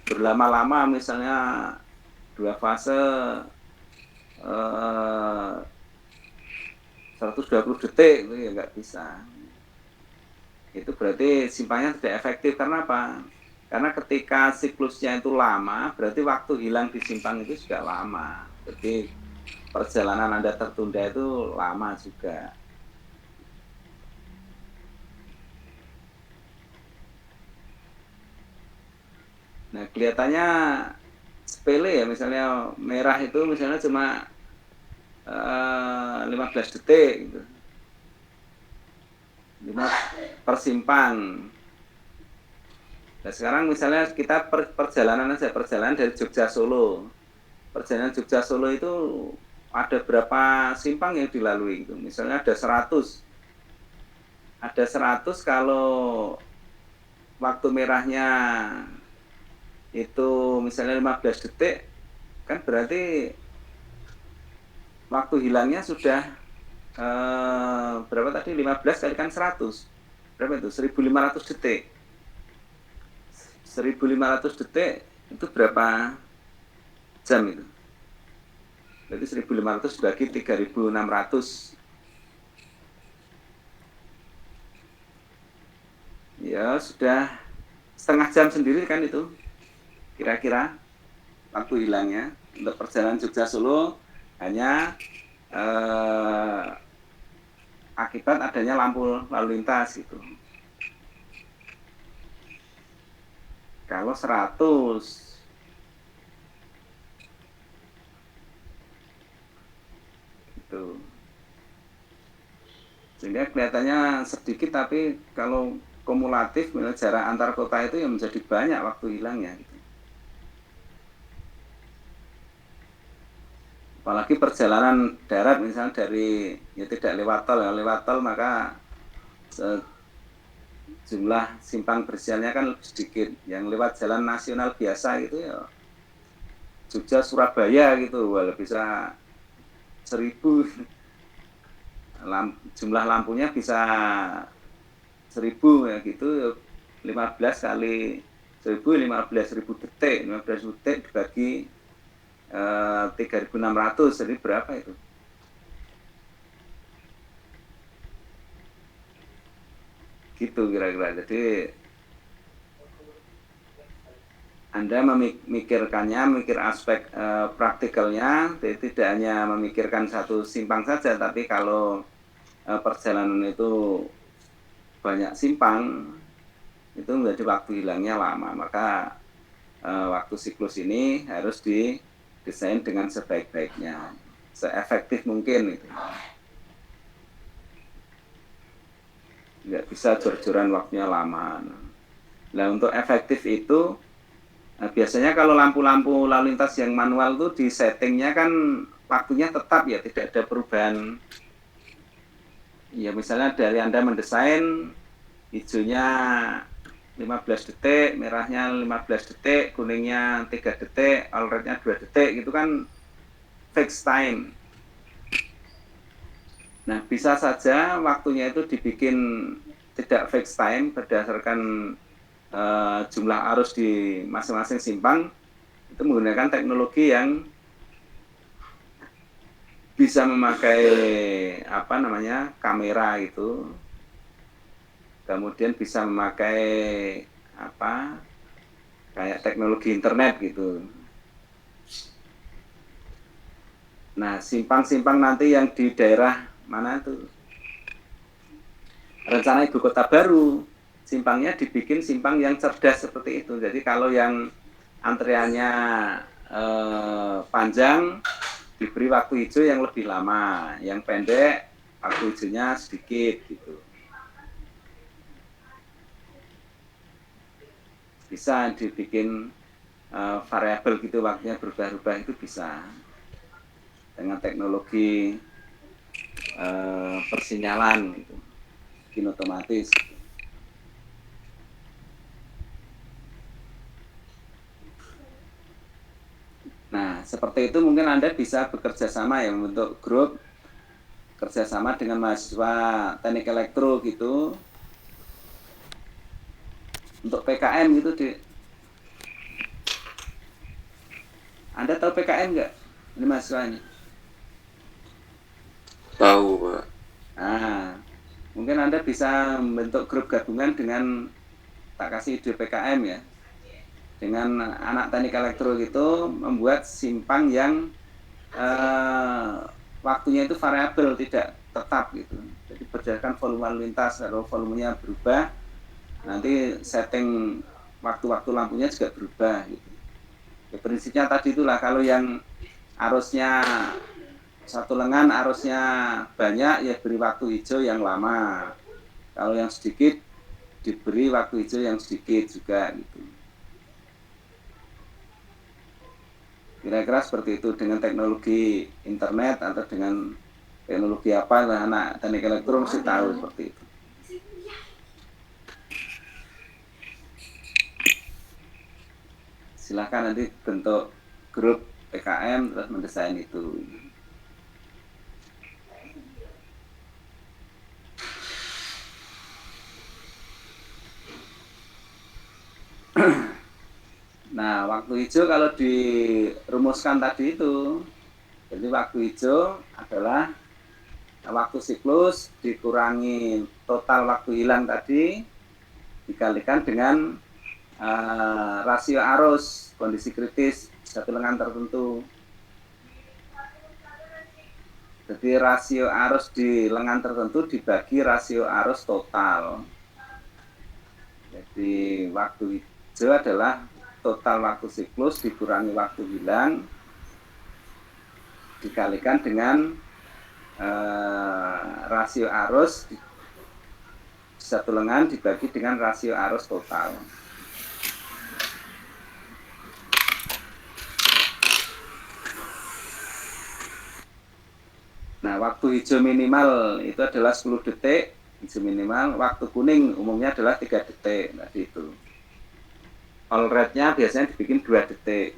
[SPEAKER 1] berlama-lama, misalnya 2 fase 120 detik, itu ya nggak bisa. Itu berarti simpangnya tidak efektif, karena apa? Karena ketika siklusnya itu lama, berarti waktu hilang di simpang itu juga lama. Jadi perjalanan Anda tertunda itu lama juga. Nah, kelihatannya sepele ya, misalnya merah itu misalnya cuma 15 detik gitu. 5 per simpang. Nah, sekarang misalnya kita perjalanan aja, perjalanan dari Jogja Solo. Perjalanan Jogja Solo itu ada berapa simpang yang dilalui gitu. Misalnya ada 100. Ada 100 kalau waktu merahnya itu misalnya 15 detik, kan berarti waktu hilangnya sudah berapa tadi? 15 kalikan 100. Berapa itu? 1500 detik. 1500 detik itu berapa jam itu? Berarti 1500 dibagi 3600. Ya, sudah setengah jam sendiri kan itu. Kira-kira waktu hilangnya untuk perjalanan Jogja Solo hanya akibat adanya lampu lalu lintas gitu. Kalau 100 gitu. Sehingga kelihatannya sedikit, tapi kalau kumulatif jarak antar kota itu yang menjadi banyak waktu hilangnya gitu. Apalagi perjalanan darat misalnya dari, ya tidak lewat tol, ya lewat tol maka jumlah simpang berjalannya kan lebih sedikit. Yang lewat jalan nasional biasa gitu ya Jogja Surabaya gitu, wah bisa 1000, jumlah lampunya bisa 1000 ya gitu, 15 kali 1000, 15.000 detik, 15.000 detik dibagi 3.600, jadi berapa itu? gitu kira-kira. Jadi Anda memikirkannya, mikir aspek praktikalnya, jadi tidak hanya memikirkan satu simpang saja, tapi kalau perjalanan itu banyak simpang, itu menjadi waktu hilangnya lama. Maka waktu siklus ini harus didesain dengan sebaik-baiknya, seefektif mungkin. Gitu. Nggak bisa jor-joran waktunya lama. Nah, untuk efektif itu, biasanya kalau lampu-lampu lalu lintas yang manual itu di settingnya kan waktunya tetap ya, tidak ada perubahan. Ya misalnya dari Anda mendesain, hijaunya 15 detik, merahnya 15 detik, kuningnya 3 detik, all red-nya 2 detik, gitu kan fixed time. Nah, bisa saja waktunya itu dibikin tidak fixed time berdasarkan jumlah arus di masing-masing simpang, itu menggunakan teknologi yang bisa memakai kamera itu, kemudian bisa memakai kayak teknologi internet gitu. Nah, simpang-simpang nanti yang di daerah mana itu rencana ibu kota baru, simpangnya dibikin simpang yang cerdas seperti itu. Jadi kalau yang antriannya panjang, diberi waktu hijau yang lebih lama, yang pendek waktu hijaunya sedikit gitu. Bisa dibikin variabel gitu, waktunya berubah-ubah, itu bisa dengan teknologi persinyalan gitu, bikin otomatis. Nah, seperti itu mungkin Anda bisa bekerja sama ya, membentuk grup kerjasama dengan mahasiswa teknik elektro gitu, untuk PKM gitu. Anda tahu PKM nggak? Ini mahasiswanya.
[SPEAKER 2] Tahu, Pak.
[SPEAKER 1] Nah, mungkin Anda bisa membentuk grup gabungan dengan, tak kasih ide PKM ya, dengan anak teknik elektro gitu, membuat simpang yang waktunya itu variabel, tidak tetap gitu. Jadi berdasarkan volume lalu lintas, kalau volumenya berubah, nanti setting waktu-waktu lampunya juga berubah gitu. Ya, prinsipnya tadi itulah, kalau yang arusnya satu lengan, arusnya banyak, ya beri waktu hijau yang lama. Kalau yang sedikit, diberi waktu hijau yang sedikit juga gitu. Kira-kira seperti itu, dengan teknologi internet atau dengan teknologi apa, anak teknik elektro mesti tahu seperti itu. Silahkan nanti bentuk grup PKM terus mendesain itu. Nah, waktu hijau kalau dirumuskan tadi itu, jadi waktu hijau adalah waktu siklus dikurangi total waktu hilang tadi, dikalikan dengan rasio arus kondisi kritis satu lengan tertentu. Jadi rasio arus di lengan tertentu dibagi rasio arus total. Jadi waktu hijau adalah total waktu siklus dikurangi waktu hilang, dikalikan dengan rasio arus di satu lengan dibagi dengan rasio arus total. Nah, waktu hijau minimal itu adalah 10 detik, hijau minimal. Waktu kuning umumnya adalah 3 detik. Nah, itu. All red-nya biasanya dibikin 2 detik.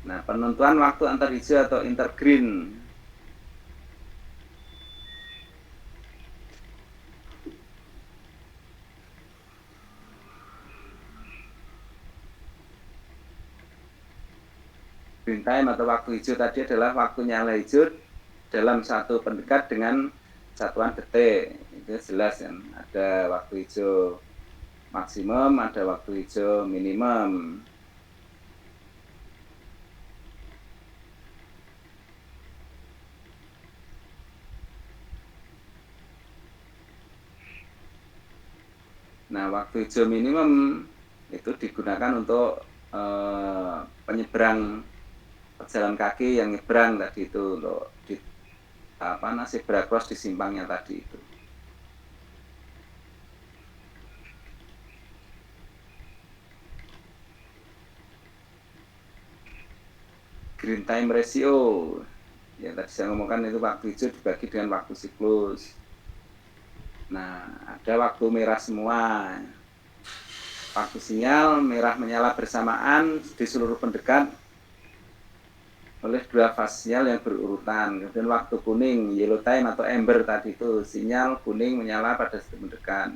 [SPEAKER 1] Nah, penentuan waktu antar hijau atau intergreen. Green time atau waktu hijau tadi adalah waktu nyala hijau dalam satu pendekat dengan satuan detik. Itu jelas kan. Ada waktu hijau maksimum, ada waktu hijau minimum. Nah, waktu hijau minimum itu digunakan untuk penyeberang pejalan kaki yang nyebrang tadi itu untuk zebra cross di simpangnya tadi itu. Green time ratio yang tadi saya ngomongkan itu waktu hijau dibagi dengan waktu siklus. Nah, ada waktu merah semua. Waktu sinyal merah menyala bersamaan di seluruh pendekat oleh dua fase sinyal yang berurutan. Kemudian waktu kuning, yellow time atau amber tadi itu, sinyal kuning menyala pada setiap pendekat.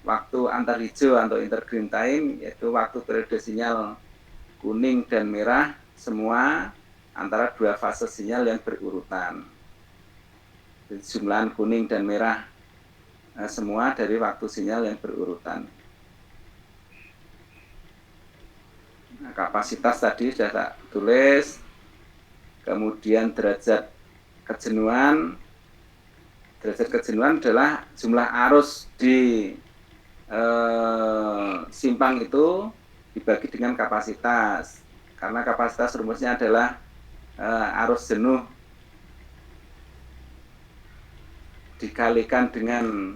[SPEAKER 1] Waktu antar hijau atau intergreen time, yaitu waktu periode sinyal kuning dan merah semua antara dua fase sinyal yang berurutan. Jadi, jumlahan kuning dan merah semua dari waktu sinyal yang berurutan. Nah, kapasitas tadi sudah tak tulis. Kemudian derajat kejenuhan. Derajat kejenuhan adalah jumlah arus di simpang itu dibagi dengan kapasitas. Karena kapasitas rumusnya adalah arus jenuh dikalikan dengan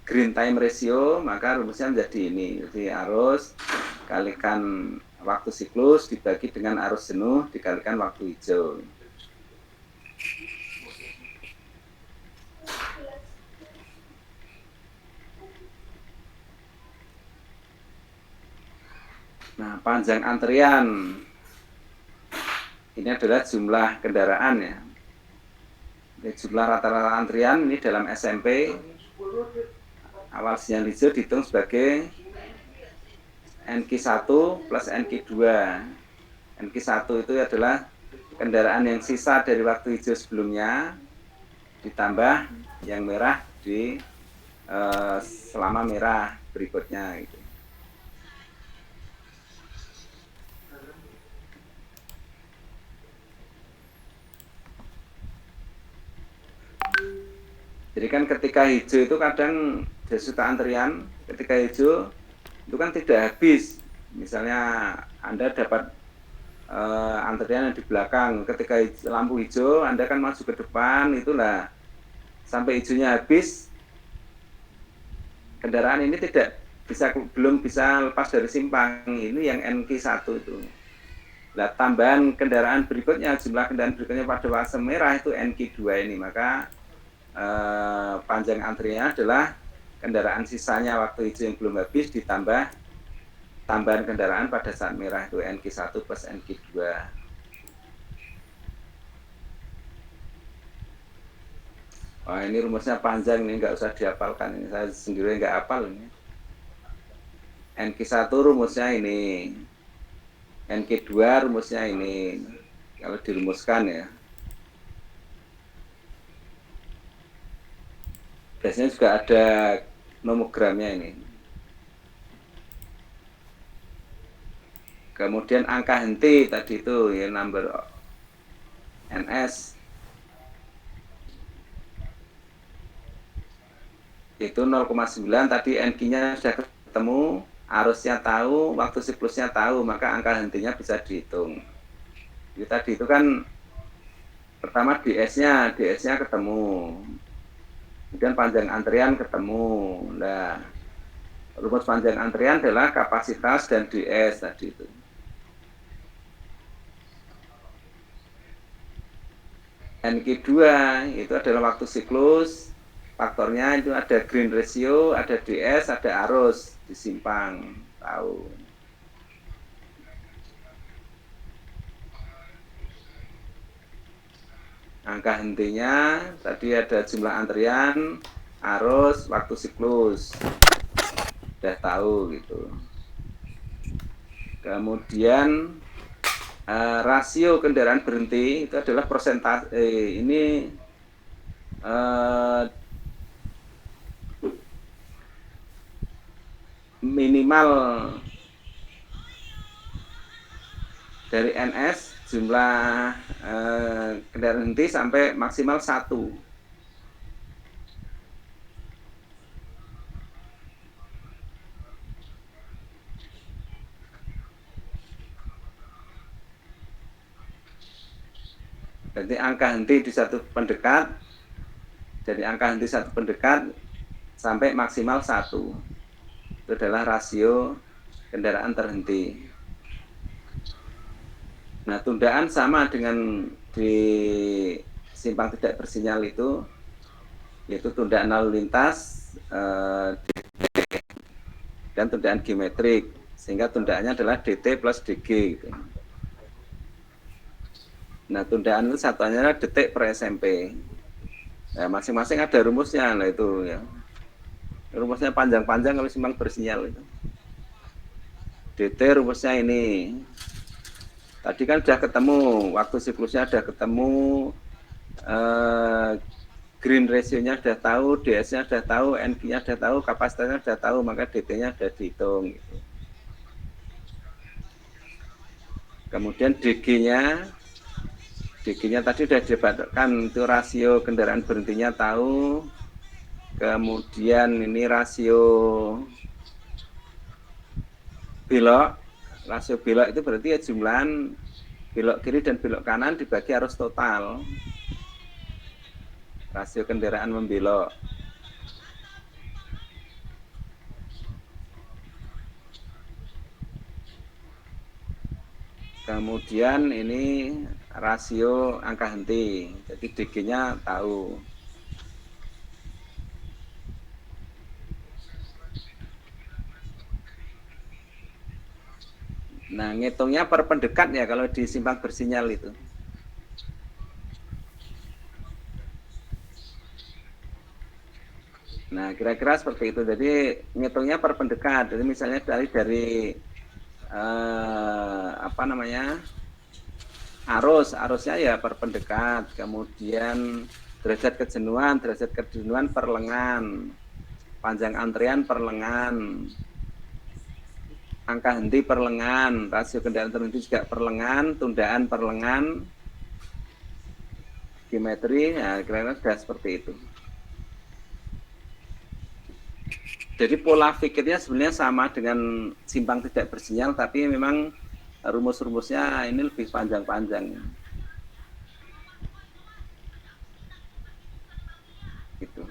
[SPEAKER 1] green time ratio, maka rumusnya menjadi ini. Jadi arus kalikan waktu siklus dibagi dengan arus jenuh dikalikan waktu hijau. Nah, panjang antrian ini adalah jumlah kendaraan ya. Ini jumlah rata-rata antrian ini dalam SMP. Awal sinyal hijau dihitung sebagai NQ1 plus NQ2. NQ1 itu adalah kendaraan yang sisa dari waktu hijau sebelumnya ditambah yang merah di selama merah berikutnya gitu. Jadi kan ketika hijau itu kadang suka antrian, ketika hijau itu kan tidak habis. Misalnya Anda dapat antrian yang di belakang, ketika lampu hijau Anda kan maju ke depan, itulah sampai hijaunya habis, kendaraan ini belum bisa lepas dari simpang. Ini yang NQ1 itu. Nah, tambahan kendaraan berikutnya, jumlah kendaraan berikutnya pada fase merah itu NQ2 ini, maka panjang antriannya adalah kendaraan sisanya waktu hijau yang belum habis ditambah tambahan kendaraan pada saat merah itu NQ1 plus NQ2. Wah, ini rumusnya panjang, ini nggak usah dihafalkan, ini saya sendiri nggak hafal ini. NQ1 rumusnya ini, NQ2 rumusnya ini, kalau dirumuskan ya. Biasanya juga ada nomogramnya ini. Kemudian angka henti tadi itu ya, number NS itu 0,9, tadi NQ-nya sudah ketemu, arusnya tahu, waktu siklusnya tahu, maka angka hentinya bisa dihitung. Jadi tadi itu kan pertama DS-nya ketemu. Kemudian panjang antrian ketemu. Nah, rumus panjang antrian adalah kapasitas dan DS tadi itu. NQ2 itu adalah waktu siklus. Faktornya itu ada green ratio, ada DS, ada arus di simpang. Tahu. Angka hentinya tadi ada jumlah antrian, arus, waktu siklus. Sudah tahu gitu. Kemudian rasio kendaraan berhenti itu adalah persentase ini minimal dari NS jumlah kendaraan berhenti sampai maksimal 1. Jadi angka henti di satu pendekat, dari angka henti satu pendekat sampai maksimal 1. Itu adalah rasio kendaraan terhenti. Nah, tundaan sama dengan di simpang tidak bersinyal itu, yaitu tundaan lalu lintas dan tundaan geometrik, sehingga tundaannya adalah DT plus DG. Gitu. Nah, tundaan itu satuannya adalah detik per SMP. Nah, masing-masing ada rumusnya, nah itu ya. Rumusnya panjang-panjang kalau simpang bersinyal itu. DT rumusnya ini. Tadi kan sudah ketemu, waktu siklusnya sudah ketemu, green ratio-nya sudah tahu, DS-nya sudah tahu, NQ-nya sudah tahu, kapasitasnya sudah tahu, maka DT-nya sudah dihitung. Gitu. Kemudian DG-nya tadi sudah didebatkan, itu rasio kendaraan berhentinya tahu, kemudian ini rasio belok itu berarti ya jumlahan belok kiri dan belok kanan dibagi arus total, rasio kendaraan membelok. Kemudian ini rasio angka henti, jadi DG-nya tahu. Nah, ngitungnya per pendekat ya kalau di simpang bersinyal itu. Nah, kira-kira seperti itu. Jadi ngitungnya per pendekat. Jadi misalnya dari arusnya ya per pendekat, kemudian derajat kejenuhan per lengan, panjang antrian per lengan, angka henti per lengan, rasio kendaraan terhenti juga per lengan, tundaan per lengan, geometri, ya kira-kira sudah seperti itu. Jadi pola pikirnya sebenarnya sama dengan simpang tidak bersinyal, tapi memang rumus-rumusnya ini lebih panjang-panjang. Gitu.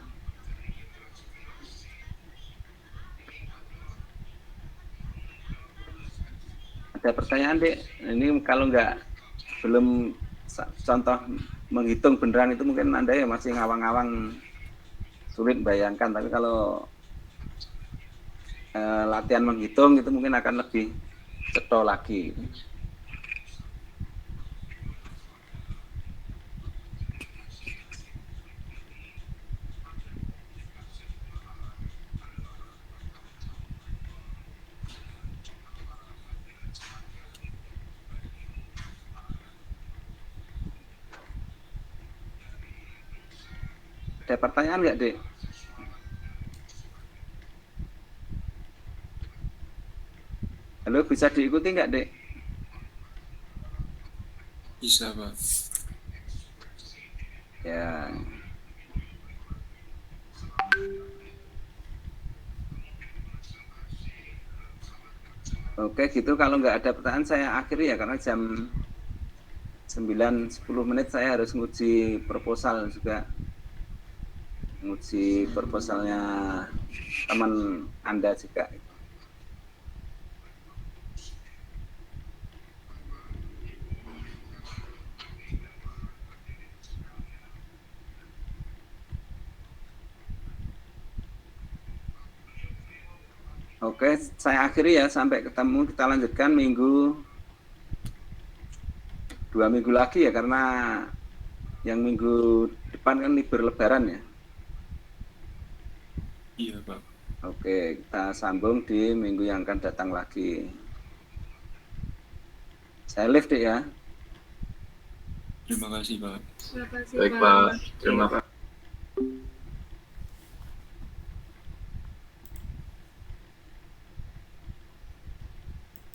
[SPEAKER 1] Ada pertanyaan, Dek? Ini kalau belum contoh menghitung beneran itu mungkin Anda ya masih ngawang-ngawang, sulit bayangkan, tapi kalau latihan menghitung itu mungkin akan lebih cetha lagi. Ada pertanyaan nggak, Dek? Halo, bisa diikuti nggak, Dek?
[SPEAKER 2] Bisa, Pak.
[SPEAKER 1] Ya. Oke, gitu. Kalau nggak ada pertanyaan saya akhiri ya, karena jam 9-10 menit saya harus nguji proposal juga. Nguji proposalnya teman Anda juga. Oke, saya akhiri ya. Sampai ketemu, kita lanjutkan 2 minggu lagi ya, karena yang minggu depan kan libur lebaran ya.
[SPEAKER 2] Iya, Pak.
[SPEAKER 1] Oke, kita sambung di minggu yang akan datang lagi. Saya lift Dik ya.
[SPEAKER 2] Terima kasih Pak.
[SPEAKER 4] Baik Pak, terima kasih.